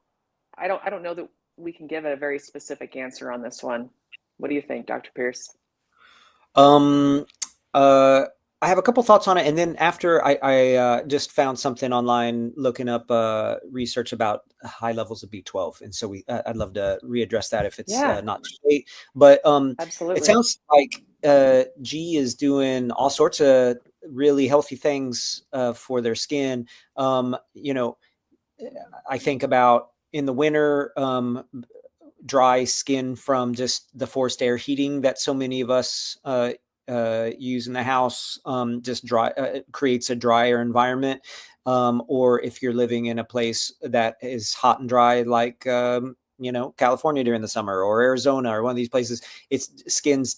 I don't know that we can give a very specific answer on this one. What do you think, Dr. Pierce? Um, I have a couple thoughts on it, and then after I just found something online looking up research about high levels of B12, and so I'd love to readdress that if it's Yeah, not too late. But it absolutely. sounds like G is doing all sorts of really healthy things for their skin. You know, I think about in the winter, dry skin from just the forced air heating that so many of us use in the house, just creates a drier environment. Or if you're living in a place that is hot and dry, like California during the summer, or Arizona, or one of these places, its skin's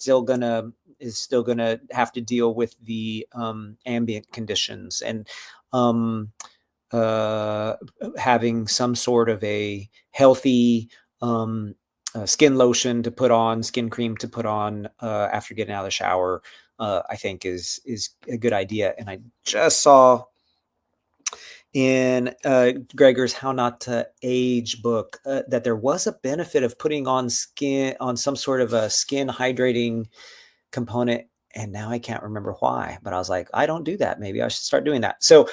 is still gonna have to deal with the ambient conditions, and um, uh, having some sort of a healthy skin lotion to put on, skin cream to put on after getting out of the shower, I think is a good idea. And I just saw in Gregor's How Not to Age book that there was a benefit of putting on some sort of a skin hydrating component, and now I can't remember why, but I was like, I don't do that. Maybe I should start doing that. So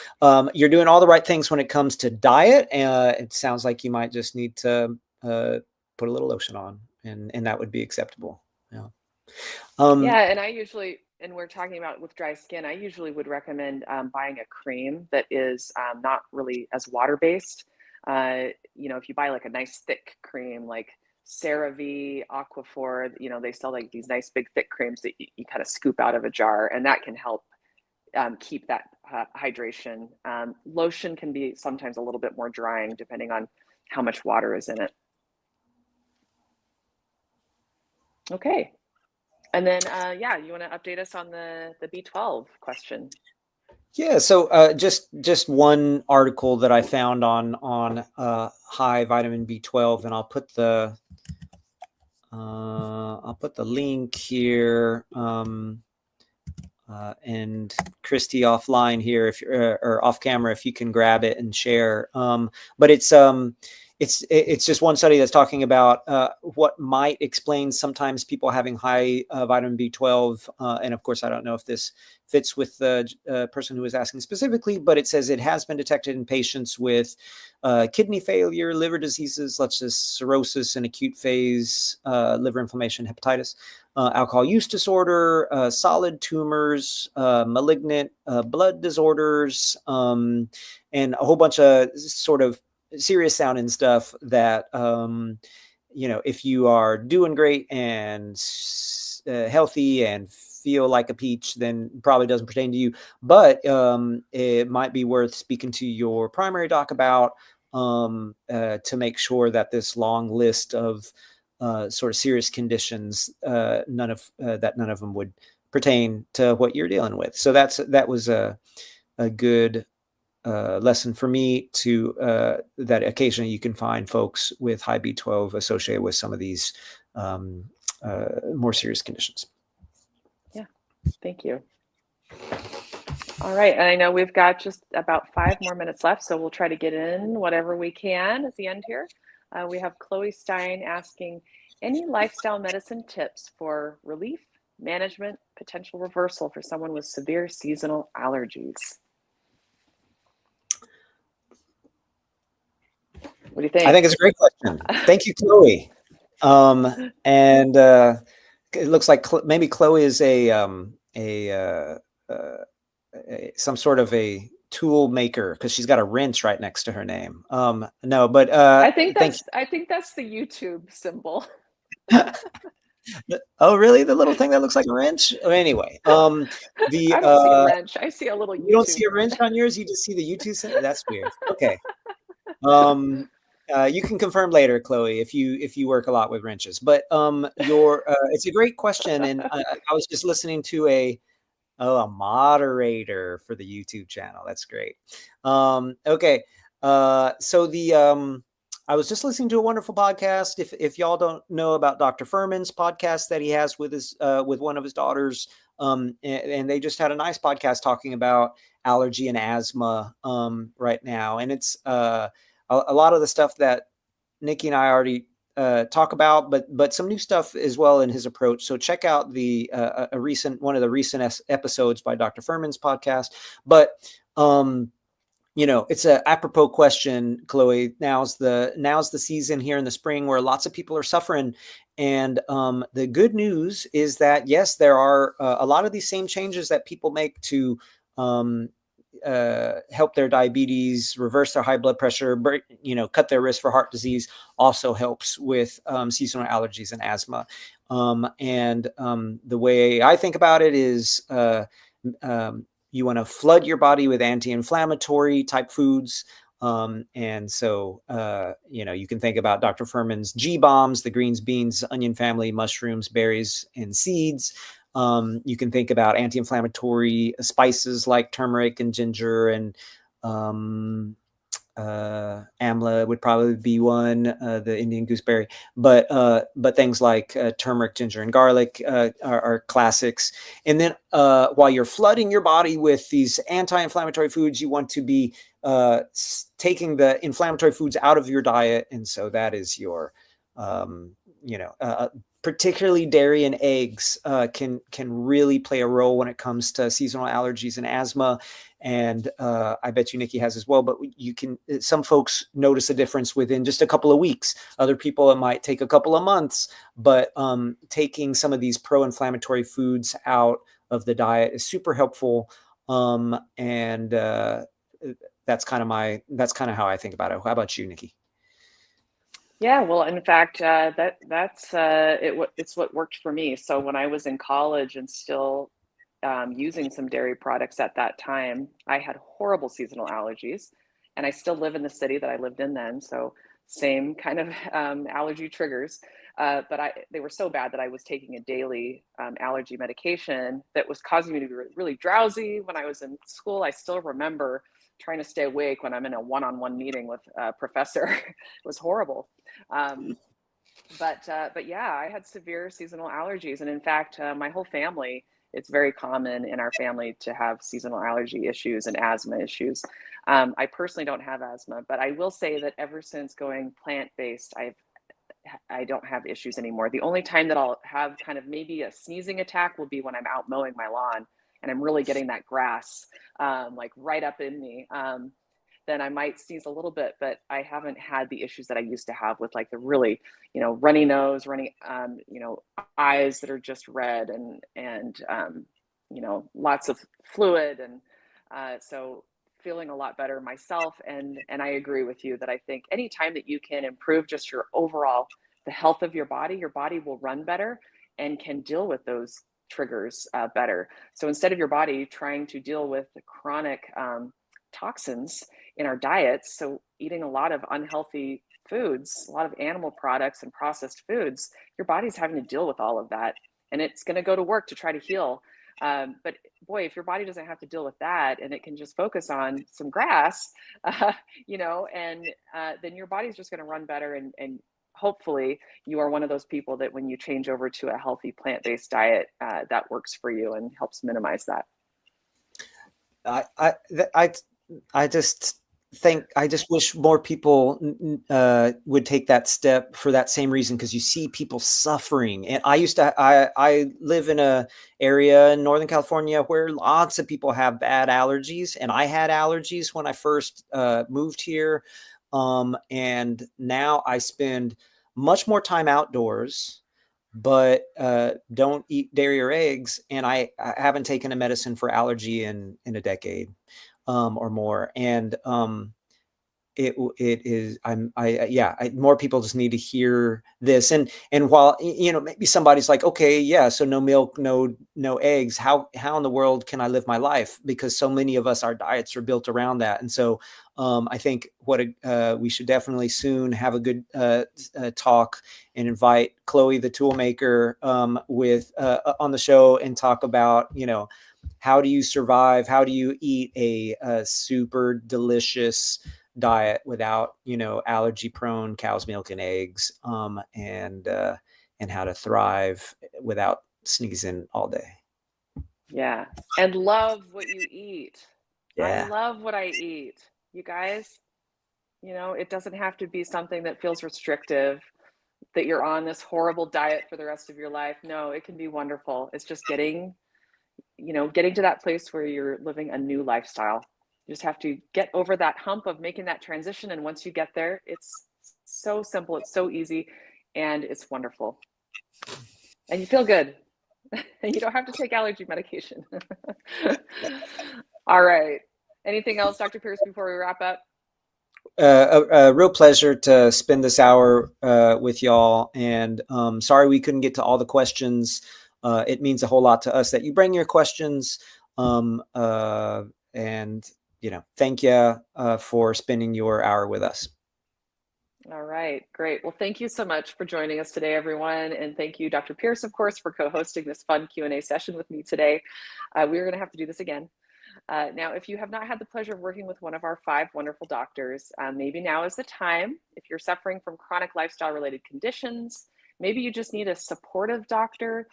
you're doing all the right things when it comes to diet. It sounds like you might just need to put a little lotion on, and that would be acceptable. Yeah. Yeah, Um, and and we're talking about with dry skin, I usually would recommend buying a cream that is not really as water-based. If you buy like a nice thick cream, like CeraVe, Aquaphor, they sell like these nice big thick creams that you kind of scoop out of a jar, and that can help keep that hydration. Lotion can be sometimes a little bit more drying depending on how much water is in it. Okay. And then, yeah, you want to update us on the B12 question? yeah. So just one article that I found on high vitamin B12, and I'll put the link here. And Christy offline here, if you're or off camera, if you can grab it and share. But it's just one study that's talking about what might explain sometimes people having high vitamin B12. And of course, I don't know if this fits with the person who was asking specifically, but it says it has been detected in patients with kidney failure, liver diseases such as cirrhosis and acute phase liver inflammation, hepatitis, alcohol use disorder, solid tumors, malignant blood disorders, and a whole bunch of sort of serious sounding stuff that, if you are doing great and healthy and feel like a peach, then probably doesn't pertain to you. But it might be worth speaking to your primary doc about, to make sure that this long list of sort of serious conditions, none of them would pertain to what you're dealing with. So that was a good lesson for me to that occasionally you can find folks with high B12 associated with some of these more serious conditions. Yeah, thank you. All right, and I know we've got just about 5 more minutes left, so we'll try to get in whatever we can at the end here. We have Chloe Stein asking, any lifestyle medicine tips for relief, management, potential reversal for someone with severe seasonal allergies? What do you I think? think it's a great question. Thank you, Chloe. And it looks like maybe Chloe is some sort of a tool maker because she's got a wrench right next to her name. No, but thank I think that's the YouTube symbol. you. Oh, really? The little thing that looks like a wrench? Oh, anyway, the I don't see a wrench. I see a little you don't see YouTube. a wrench on yours. You just see the YouTube symbol. That's weird. Okay. Um, you can confirm later, Chloe, if you work a lot with wrenches. But your it's a great question, and I was just listening to a moderator for the YouTube channel. That's great. Okay. So I was just listening to a wonderful podcast. If y'all don't know about Dr. Furman's podcast that he has with his with one of his daughters, and they just had a nice podcast talking about allergy and asthma right now, and it's a lot of the stuff that Niki and I already talk about, but some new stuff as well in his approach. So check out the a recent one of the recent episodes by Dr. Furman's podcast. But it's a apropos question, Chloe. Now's the season here in the spring where lots of people are suffering, and the good news is that yes, there are a lot of these same changes that people make to um, help their diabetes, reverse their high blood pressure, cut their risk for heart disease. Also helps with seasonal allergies and asthma. And the way I think about it is. You want to flood your body with anti-inflammatory type foods. And so, you can think about Dr. Furman's G bombs, the greens, beans, onion family, mushrooms, berries, and seeds. You can think about anti-inflammatory spices like turmeric and ginger, and amla would probably be one, the Indian gooseberry, but things like turmeric, ginger, and garlic are classics. And then while you're flooding your body with these anti-inflammatory foods, you want to be taking the inflammatory foods out of your diet, and so that is your particularly dairy and eggs can really play a role when it comes to seasonal allergies and asthma. And I bet you Niki has as well, but some folks notice a difference within just a couple of weeks. Other people, it might take a couple of months, but taking some of these pro-inflammatory foods out of the diet is super helpful. And that's kind of how I think about it. How about you, Niki? Yeah, well, in fact, it's what worked for me. So when I was in college and still using some dairy products at that time, I had horrible seasonal allergies, and I still live in the city that I lived in then. So same kind of allergy triggers, but they were so bad that I was taking a daily allergy medication that was causing me to be really drowsy when I was in school. I still remember trying to stay awake when I'm in a one-on-one meeting with a professor. It was horrible. Um, but yeah, I had severe seasonal allergies, and in fact, my whole family. It's very common in our family to have seasonal allergy issues and asthma issues. I personally don't have asthma, but I will say that ever since going plant-based, I don't have issues anymore. The only time that I'll have kind of maybe a sneezing attack will be when I'm out mowing my lawn and I'm really getting that grass like right up in me. Then I might sneeze a little bit, but I haven't had the issues that I used to have with like the really, runny nose, runny, eyes that are just red, and lots of fluid. And so feeling a lot better myself. And I agree with you that I think anytime that you can improve just the health of your body will run better and can deal with those triggers better. So instead of your body trying to deal with the chronic toxins in our diets, so eating a lot of unhealthy foods, a lot of animal products and processed foods, your body's having to deal with all of that, and it's going to go to work to try to heal. But boy, if your body doesn't have to deal with that and it can just focus on some grass, and then your body's just going to run better. And hopefully you are one of those people that when you change over to a healthy plant-based diet, that works for you and helps minimize that. I I I I just I just wish more people would take that step for that same reason, because you see people suffering. And I live in a area in Northern California where lots of people have bad allergies, and I had allergies when I first moved here, and now I spend much more time outdoors, but don't eat dairy or eggs, and I haven't taken a medicine for allergy in a decade or more. And it is more people just need to hear this. And while maybe somebody's like, okay, yeah, so no milk, no eggs, how in the world can I live my life? Because so many of us, our diets are built around that. And so I think we should definitely soon have a good talk and invite Chloe the toolmaker with on the show and talk about how do you survive, how do you eat a super delicious diet without, allergy prone cow's milk and eggs, and how to thrive without sneezing all day. Yeah. And love what you eat. I Yeah. love what I eat. You guys, it doesn't have to be something that feels restrictive, that you're on this horrible diet for the rest of your life. No, it can be wonderful. It's just getting to that place where you're living a new lifestyle. You just have to get over that hump of making that transition. And once you get there, it's so simple, it's so easy, and it's wonderful. And you feel good. And you don't have to take allergy medication. All right. Anything else, Dr. Pierce, before we wrap up? A real pleasure to spend this hour with y'all. And sorry we couldn't get to all the questions. It means a whole lot to us that you bring your questions. And thank you for spending your hour with us. All right, great. Well, thank you so much for joining us today, everyone. And thank you, Dr. Pierce, of course, for co-hosting this fun Q&A session with me today. We're going to have to do this again. Now, if you have not had the pleasure of working with one of our 5 wonderful doctors, maybe now is the time. If you're suffering from chronic lifestyle-related conditions, maybe you just need a supportive doctor,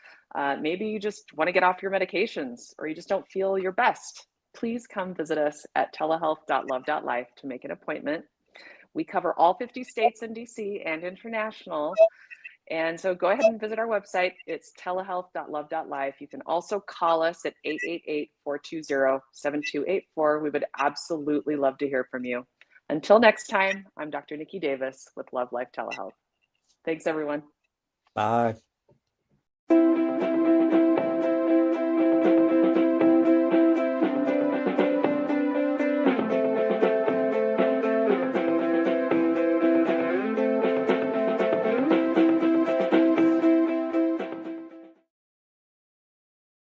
maybe you just want to get off your medications, or you just don't feel your best, please come visit us at telehealth.love.life to make an appointment. We cover all 50 states and DC and international. And so go ahead and visit our website. It's telehealth.love.life. You can also call us at 888-420-7284. We would absolutely love to hear from you. Until next time, I'm Dr. Niki Davis with Love Life Telehealth. Thanks, everyone. Bye.